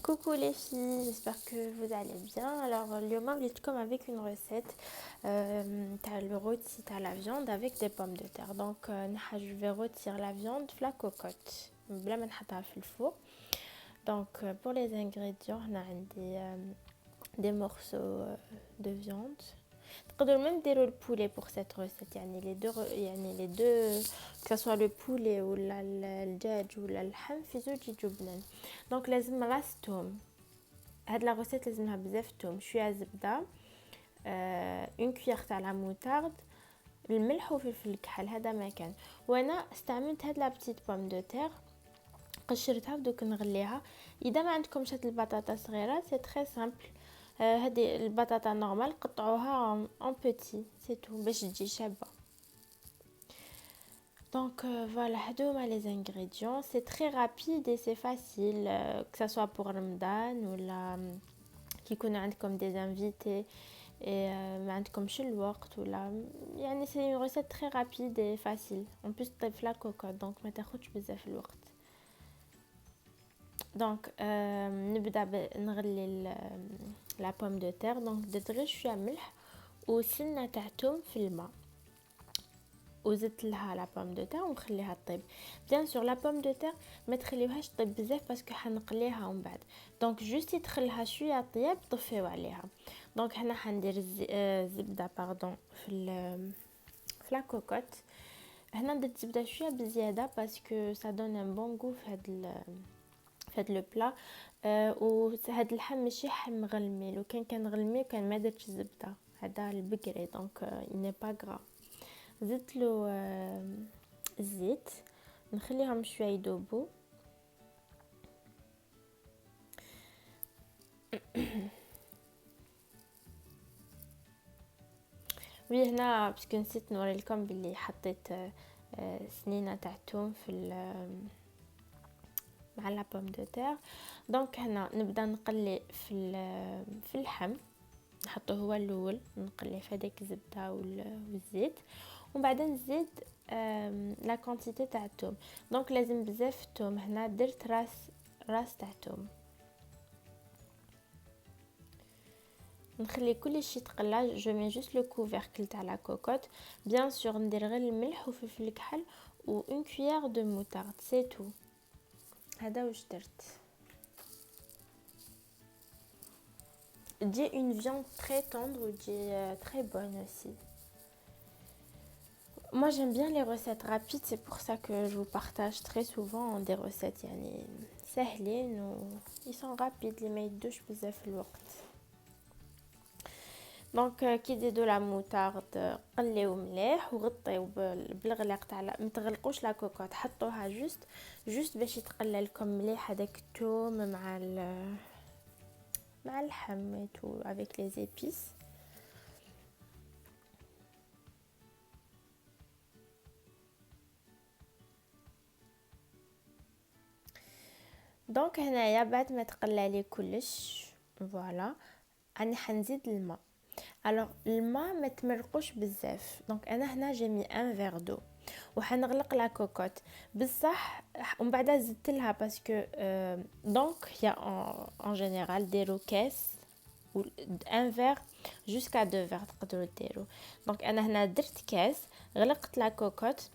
Coucou les filles, j'espère que vous allez bien. Alors, اليوم جيت comme avec une recette t'as le rôti, t'as la viande avec des pommes de terre. Donc, je vais rôtir la viande في la cocotte بلا ما نحطها في الفوق. Donc, pour les ingrédients, on a des morceaux de viande. تقدروا même dire le poulet pour cette recette. يعني les deux que ce soit le poulet ou الدجاج ولا اللحم في زوج يجوا بنان. دونك لازم راس توم. هاد لا recette لازمها بزاف توم، شويه زبده، اون كويغ تاع لا موتارد، الملح وفلفل الكحل. هذا ما كان. وانا استعملت هاد لا بتيت بوم دو تير، قشرتها بدوك نغليها. اذا ما عندكمش هاد البطاطا صغيره سي تري سامبل، هذه البطاطا نورمال قطعوها en petit c'est tout باش تجي شابه. Donc voilà, هادوما les ingrédients, c'est très rapide et c'est facile, que ça soit pour Ramadan ou là qui يكون عندكم des invités et ما عندكمش الوقت ولا يعني c'est une recette très rapide et facile. En plus تطيب في لا cocotte donc ما تاخدش بزاف الوقت. دونك نبدا نغلي لا بوم دو تير. دونك درت غير شويه ملح وسنه تاع توم في الماء وزدت لها لا بوم دو تير ونخليها طيب. بيان سور لا بوم دو تير ما تخليوهاش طيب بزاف باسكو حنقليها ومن بعد. دونك جوست يدخلها شويه طياب طفيو عليها. دونك هنا حندير زبده باردون في لا كوكوت. هنا درت زبده شويه بزياده باسكو سا دون ان بون غو في هاد لو بلا. وهاد اللحم ماشي حم مغلمي، لو كان غلمي كان ما درتش زبده، هذا البقري دونك ني با غرا. زدت له الزيت، نخليهم شويه يذوبوا. وي هنا باسكو نسيت نوري لكم باللي حطيت سنينه تاع الثوم في مع لا بوم دو تير. دونك هنا نبدا نقلي في اللحم، نحطه هو الاول نقليه في هذيك الزبده والزيت، ومن بعد نزيد لا كونتيتي تاع الثوم. دونك لازم بزاف الثوم. هنا درت راس تاع الثوم. نخلي كل شيء يتقلى. جو مي جوست لو كوفركل تاع لا كوكوت. بيان سور ندير غير الملح وفلفل الكحل و اون كويير دو موتارد سي تو. هذا واش درت. تجي une viande très tendre ou تجي très bonne aussi. Moi j'aime bien les recettes rapides, c'est pour ça que je vous partage très souvent des recettes يعني سهلين و ils sont rapides اللي ما يدوش بزاف الوقت. دونك كي تزيدوا لا موتارد قليو مليح وغطيو بالغلاق تاع ما تغلقوش لا كوكوط، حطوها جوست باش يتقلى لكم مليح هذاك الثوم مع اللحم et tout avec les épices. دونك هنايا بعد ما تقلى لي كلش فوالا انا حنزيد الماء. الوغ الماء ما تمرقوش بزاف. دونك انا هنا جمي ان فير دو وحنغلق لا كوكوت بصح ومن بعد زدت لها باسكو دونك يا ان جينيرال ديرو كاس و ان فير جوسكا دو فير تقدروا ديروا. دونك انا هنا درت كاس، غلقت لا كوكوت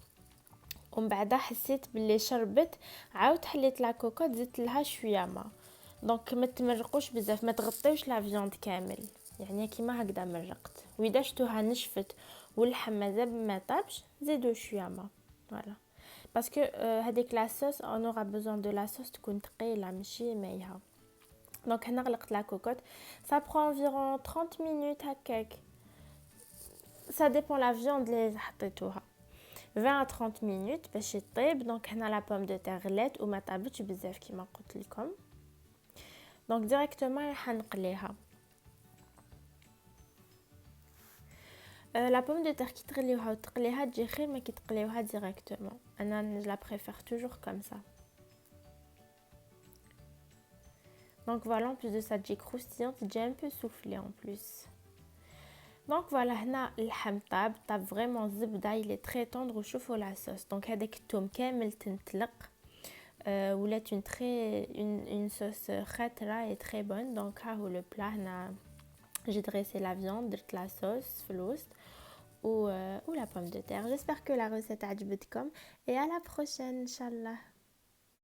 ومن بعد حسيت باللي شربت، عاود حليت لا كوكوط زدت لها شويه ماء. دونك ما تمرقوش بزاف، ما تغطيوش لا فياند كامل يعني كيما هكذا مرقت. واذا شتوها نشفت واللحم مازال ما طابش زيدوا شويه ماء فوالا باسكو هذيك لا صوص اون اورا بوزون دو لا صوص تكون ثقيله ماشي مايها. دونك هنا غلقت لا كوكوط. ça prend environ 30 minutes هكاك، ça dépend la viande اللي حطيتوها 20 à 30 minutes باش يطيب. دونك هنا لا بوم دو تير غلات وما طابتش بزاف كيما قلت لكم. دونك ديريكتومون راح نقليها. لا بوم دو تير كي تغليوها وتقليها تجي خير ما كي تقليوها ديريكتومون. انا لا بريفير توجور كوم سا. دونك فوالا en plus de ça تجي croustillante, تجي un peu soufflée en plus. دونك فوالا هنا اللحم طاب فريمون. الزبده il est très tendre وشوفوا لا صوص. دونك هذاك الثوم كامل تنطلق. ولات une sauce خضراء et très bonne. Donc ها هو le plat هنا. J'ai dressé la viande, درت la sauce في الوسط ou la pomme de terre. J'espère que la recette عجبتكم et à la prochaine, Inch'Allah.